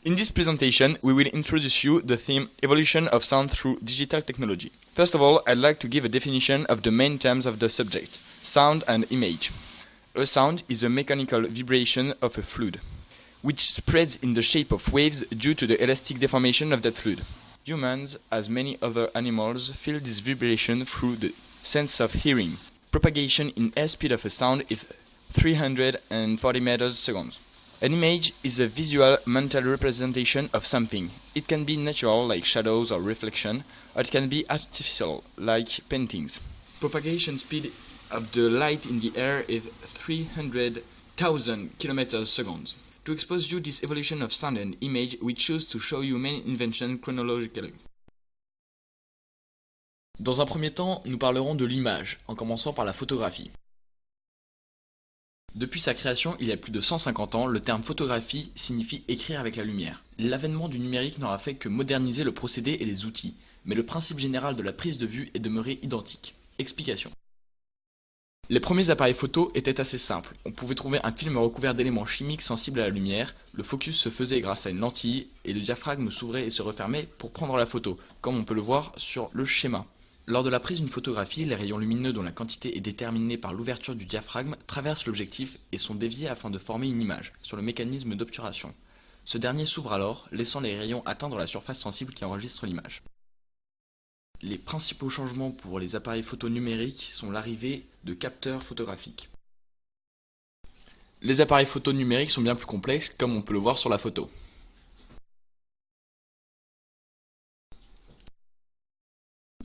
In this presentation, we will introduce you the theme Evolution of Sound through Digital Technology. First of all, I'd like to give a definition of the main terms of the subject, sound and image. A sound is a mechanical vibration of a fluid, which spreads in the shape of waves due to the elastic deformation of that fluid. Humans, as many other animals, feel this vibration through the sense of hearing. Propagation in airspeed of a sound is 340 meters per second. An image is a visual mental representation of something. It can be natural, like shadows or reflection, or it can be artificial, like paintings. Propagation speed of the light in the air is 300,000 kilometers per second. To expose you this evolution of sound and image, we choose to show you main inventions chronologically. Dans un premier temps, nous parlerons de l'image, en commençant par la photographie. Depuis sa création il y a plus de 150 ans, le terme photographie signifie écrire avec la lumière. L'avènement du numérique n'aura fait que moderniser le procédé et les outils, mais le principe général de la prise de vue est demeuré identique. Explication. Les premiers appareils photo étaient assez simples. On pouvait trouver un film recouvert d'éléments chimiques sensibles à la lumière, le focus se faisait grâce à une lentille, et le diaphragme s'ouvrait et se refermait pour prendre la photo, comme on peut le voir sur le schéma. Lors de la prise d'une photographie, les rayons lumineux dont la quantité est déterminée par l'ouverture du diaphragme traversent l'objectif et sont déviés afin de former une image, sur le mécanisme d'obturation. Ce dernier s'ouvre alors, laissant les rayons atteindre la surface sensible qui enregistre l'image. Les principaux changements pour les appareils photo numériques sont l'arrivée de capteurs photographiques. Les appareils photo numériques sont bien plus complexes, comme on peut le voir sur la photo.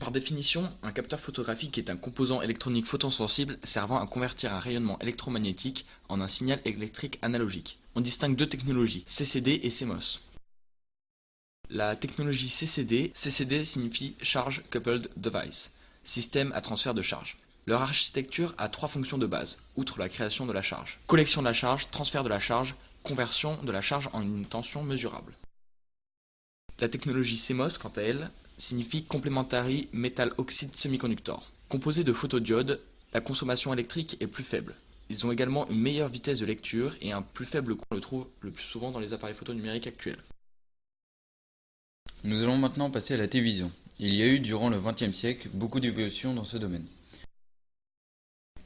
Par définition, un capteur photographique est un composant électronique photosensible servant à convertir un rayonnement électromagnétique en un signal électrique analogique. On distingue deux technologies, CCD et CMOS. La technologie CCD signifie Charge Coupled Device, système à transfert de charge. Leur architecture a trois fonctions de base, outre la création de la charge. Collection de la charge, transfert de la charge, conversion de la charge en une tension mesurable. La technologie CMOS, quant à elle, signifie Complementary Metal Oxide Semiconductor. Composé de photodiodes, la consommation électrique est plus faible. Ils ont également une meilleure vitesse de lecture et un plus faible coût. On le trouve le plus souvent dans les appareils photo numériques actuels. Nous allons maintenant passer à la télévision. Il y a eu durant le XXe siècle beaucoup d'évolutions dans ce domaine.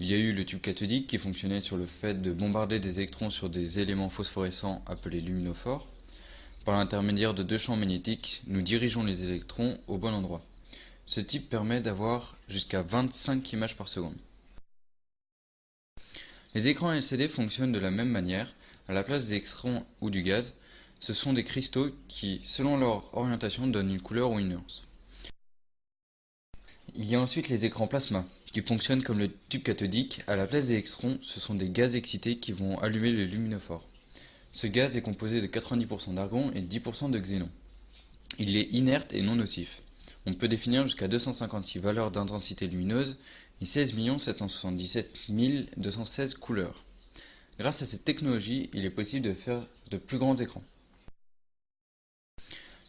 Il y a eu le tube cathodique qui fonctionnait sur le fait de bombarder des électrons sur des éléments phosphorescents appelés luminophores. Par l'intermédiaire de deux champs magnétiques, nous dirigeons les électrons au bon endroit. Ce type permet d'avoir jusqu'à 25 images par seconde. Les écrans LCD fonctionnent de la même manière. À la place des électrons ou du gaz, ce sont des cristaux qui, selon leur orientation, donnent une couleur ou une nuance. Il y a ensuite les écrans plasma, qui fonctionnent comme le tube cathodique. À la place des électrons, ce sont des gaz excités qui vont allumer le luminophore. Ce gaz est composé de 90% d'argon et 10% de xénon. Il est inerte et non nocif. On peut définir jusqu'à 256 valeurs d'intensité lumineuse et 16 777 216 couleurs. Grâce à cette technologie, il est possible de faire de plus grands écrans.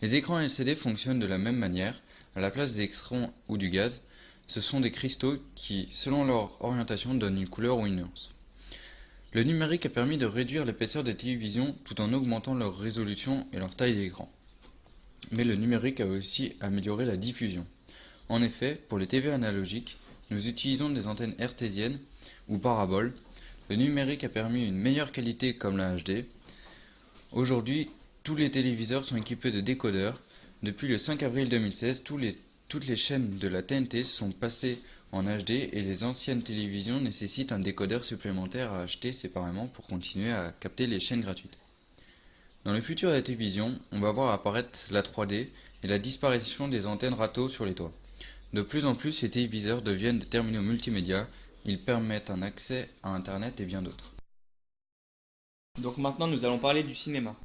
Les écrans LCD fonctionnent de la même manière. À la place des électrons ou du gaz, ce sont des cristaux qui, selon leur orientation, donnent une couleur ou une nuance. Le numérique a permis de réduire l'épaisseur des télévisions tout en augmentant leur résolution et leur taille d'écran. Mais le numérique a aussi amélioré la diffusion. En effet, pour les TV analogiques, nous utilisons des antennes hertziennes ou paraboles. Le numérique a permis une meilleure qualité comme la HD. Aujourd'hui, tous les téléviseurs sont équipés de décodeurs. Depuis le 5 avril 2016, toutes les chaînes de la TNT sont passées en HD et les anciennes télévisions nécessitent un décodeur supplémentaire à acheter séparément pour continuer à capter les chaînes gratuites. Dans le futur de la télévision, on va voir apparaître la 3D et la disparition des antennes râteaux sur les toits. De plus en plus, les téléviseurs deviennent des terminaux multimédia, ils permettent un accès à Internet et bien d'autres. Donc maintenant nous allons parler du cinéma.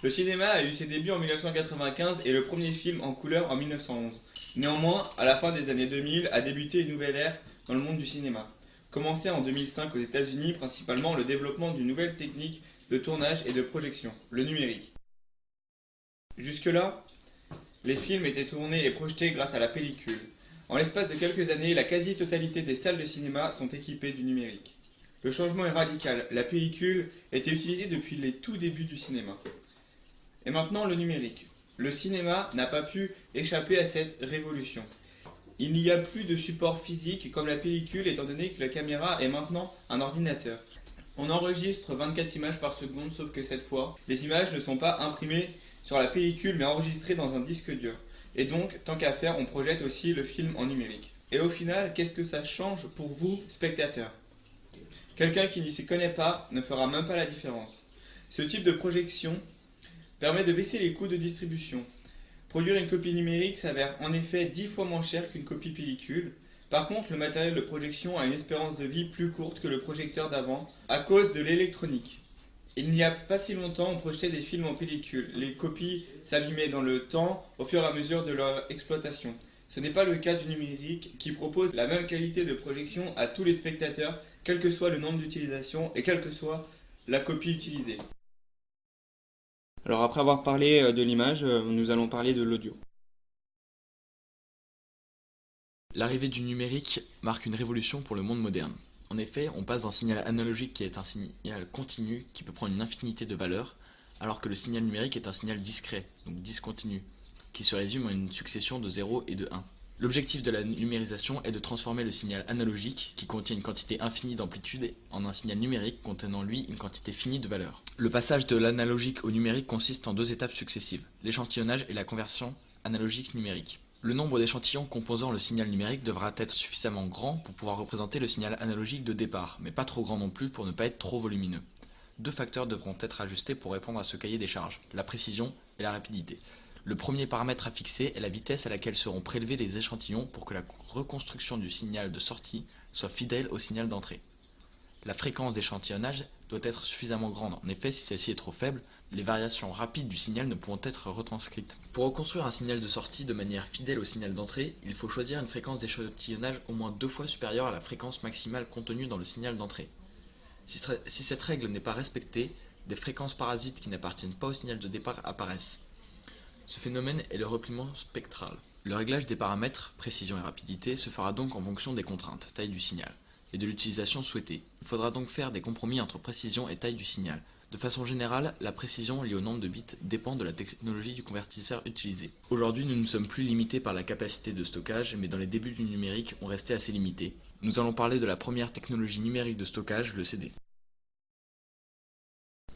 Le cinéma a eu ses débuts en 1995 et le premier film en couleur en 1911. Néanmoins, à la fin des années 2000 a débuté une nouvelle ère dans le monde du cinéma. Commencé en 2005 aux États-Unis, principalement le développement d'une nouvelle technique de tournage et de projection, le numérique. Jusque-là, les films étaient tournés et projetés grâce à la pellicule. En l'espace de quelques années, la quasi-totalité des salles de cinéma sont équipées du numérique. Le changement est radical, la pellicule était utilisée depuis les tout débuts du cinéma. Et maintenant le numérique. Le cinéma n'a pas pu échapper à cette révolution. Il n'y a plus de support physique comme la pellicule étant donné que la caméra est maintenant un ordinateur. On enregistre 24 images par seconde, sauf que cette fois, les images ne sont pas imprimées sur la pellicule mais enregistrées dans un disque dur. Et donc, tant qu'à faire, on projette aussi le film en numérique. Et au final, qu'est-ce que ça change pour vous, spectateurs? Quelqu'un qui n'y s'y connaît pas ne fera même pas la différence. Ce type de projection permet de baisser les coûts de distribution. Produire une copie numérique s'avère en effet 10 fois moins cher qu'une copie pellicule. Par contre, le matériel de projection a une espérance de vie plus courte que le projecteur d'avant à cause de l'électronique. Il n'y a pas si longtemps, on projetait des films en pellicule. Les copies s'abîmaient dans le temps au fur et à mesure de leur exploitation. Ce n'est pas le cas du numérique qui propose la même qualité de projection à tous les spectateurs, quel que soit le nombre d'utilisations et quelle que soit la copie utilisée. Alors après avoir parlé de l'image, nous allons parler de l'audio. L'arrivée du numérique marque une révolution pour le monde moderne. En effet, on passe d'un signal analogique qui est un signal continu qui peut prendre une infinité de valeurs, alors que le signal numérique est un signal discret, donc discontinu, qui se résume en une succession de 0 et de 1. L'objectif de la numérisation est de transformer le signal analogique, qui contient une quantité infinie d'amplitude, en un signal numérique contenant lui une quantité finie de valeurs. Le passage de l'analogique au numérique consiste en deux étapes successives, l'échantillonnage et la conversion analogique-numérique. Le nombre d'échantillons composant le signal numérique devra être suffisamment grand pour pouvoir représenter le signal analogique de départ, mais pas trop grand non plus pour ne pas être trop volumineux. Deux facteurs devront être ajustés pour répondre à ce cahier des charges, la précision et la rapidité. Le premier paramètre à fixer est la vitesse à laquelle seront prélevés les échantillons pour que la reconstruction du signal de sortie soit fidèle au signal d'entrée. La fréquence d'échantillonnage doit être suffisamment grande. En effet, si celle-ci est trop faible, les variations rapides du signal ne pourront être retranscrites. Pour reconstruire un signal de sortie de manière fidèle au signal d'entrée, il faut choisir une fréquence d'échantillonnage au moins 2 fois supérieure à la fréquence maximale contenue dans le signal d'entrée. Si cette règle n'est pas respectée, des fréquences parasites qui n'appartiennent pas au signal de départ apparaissent. Ce phénomène est le repliement spectral. Le réglage des paramètres, précision et rapidité, se fera donc en fonction des contraintes, taille du signal, et de l'utilisation souhaitée. Il faudra donc faire des compromis entre précision et taille du signal. De façon générale, la précision liée au nombre de bits dépend de la technologie du convertisseur utilisé. Aujourd'hui, nous ne sommes plus limités par la capacité de stockage, mais dans les débuts du numérique, on restait assez limités. Nous allons parler de la première technologie numérique de stockage, le CD.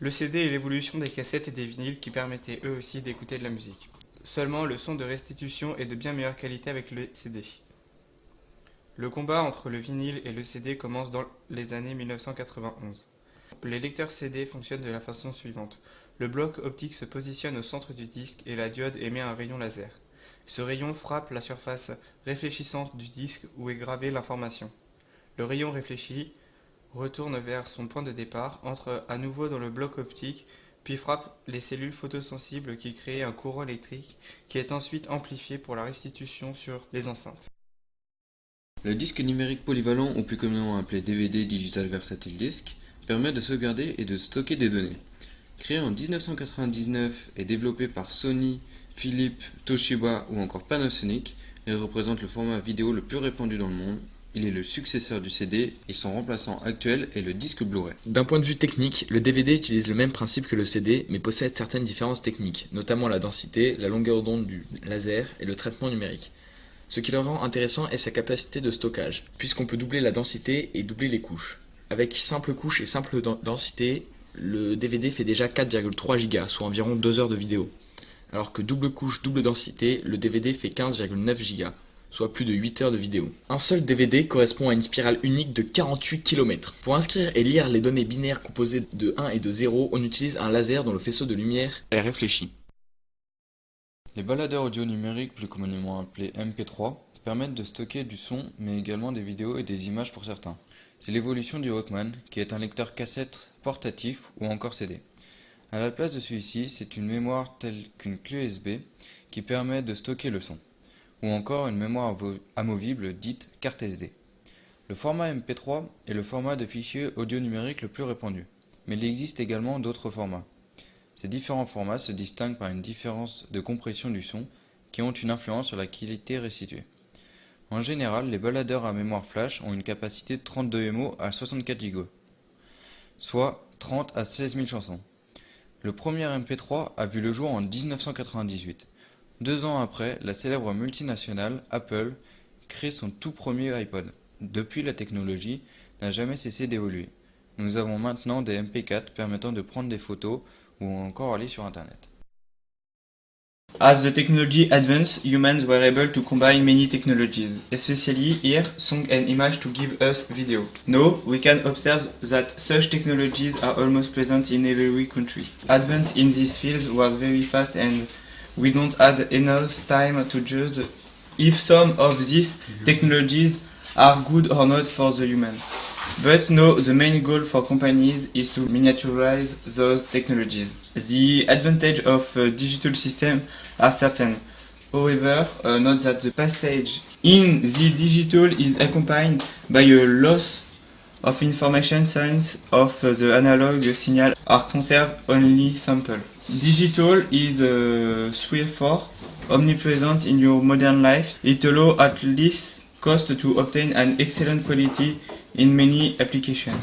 Le CD est l'évolution des cassettes et des vinyles qui permettaient eux aussi d'écouter de la musique. Seulement, le son de restitution est de bien meilleure qualité avec le CD. Le combat entre le vinyle et le CD commence dans les années 1991. Les lecteurs CD fonctionnent de la façon suivante. Le bloc optique se positionne au centre du disque et la diode émet un rayon laser. Ce rayon frappe la surface réfléchissante du disque où est gravée l'information. Le rayon réfléchi retourne vers son point de départ, entre à nouveau dans le bloc optique, puis frappe les cellules photosensibles qui créent un courant électrique qui est ensuite amplifié pour la restitution sur les enceintes. Le disque numérique polyvalent, ou plus communément appelé DVD Digital Versatile Disc, permet de sauvegarder et de stocker des données. Créé en 1999 et développé par Sony, Philips, Toshiba ou encore Panasonic, il représente le format vidéo le plus répandu dans le monde. Il est le successeur du CD et son remplaçant actuel est le disque Blu-ray. D'un point de vue technique, le DVD utilise le même principe que le CD, mais possède certaines différences techniques, notamment la densité, la longueur d'onde du laser et le traitement numérique. Ce qui le rend intéressant est sa capacité de stockage, puisqu'on peut doubler la densité et doubler les couches. Avec simple couche et simple densité, le DVD fait déjà 4,3 Go, soit environ 2 heures de vidéo. Alors que double couche, double densité, le DVD fait 15,9 Go, soit plus de 8 heures de vidéo. Un seul DVD correspond à une spirale unique de 48 km. Pour inscrire et lire les données binaires composées de 1 et de 0, on utilise un laser dont le faisceau de lumière est réfléchi. Les baladeurs audio numériques, plus communément appelés MP3, permettent de stocker du son, mais également des vidéos et des images pour certains. C'est l'évolution du Walkman, qui est un lecteur cassette portatif ou encore CD. À la place de celui-ci, c'est une mémoire telle qu'une clé USB qui permet de stocker le son, ou encore une mémoire amovible dite carte SD. Le format MP3 est le format de fichier audio numérique le plus répandu, mais il existe également d'autres formats. Ces différents formats se distinguent par une différence de compression du son qui ont une influence sur la qualité restituée. En général, les baladeurs à mémoire flash ont une capacité de 32 MO à 64 Go, soit 30 à 16 000 chansons. Le premier MP3 a vu le jour en 1998. 2 ans après, la célèbre multinationale Apple crée son tout premier iPod. Depuis, la technologie n'a jamais cessé d'évoluer. Nous avons maintenant des MP4 permettant de prendre des photos ou encore aller sur Internet. As the technology advanced, humans were able to combine many technologies, especially ear, song and image to give us video. Now, we can observe that such technologies are almost present in every country. Advance in these fields was very fast and we don't have enough time to judge if some of these technologies are good or not for the human. But now the main goal for companies is to miniaturize those technologies. The advantage of digital systems are certain. However, note that the passage in the digital is accompanied by a loss of information since of the analog signal are conserved only sample. Digital is therefore omnipresent in your modern life. It allows at least cost to obtain an excellent quality in many applications.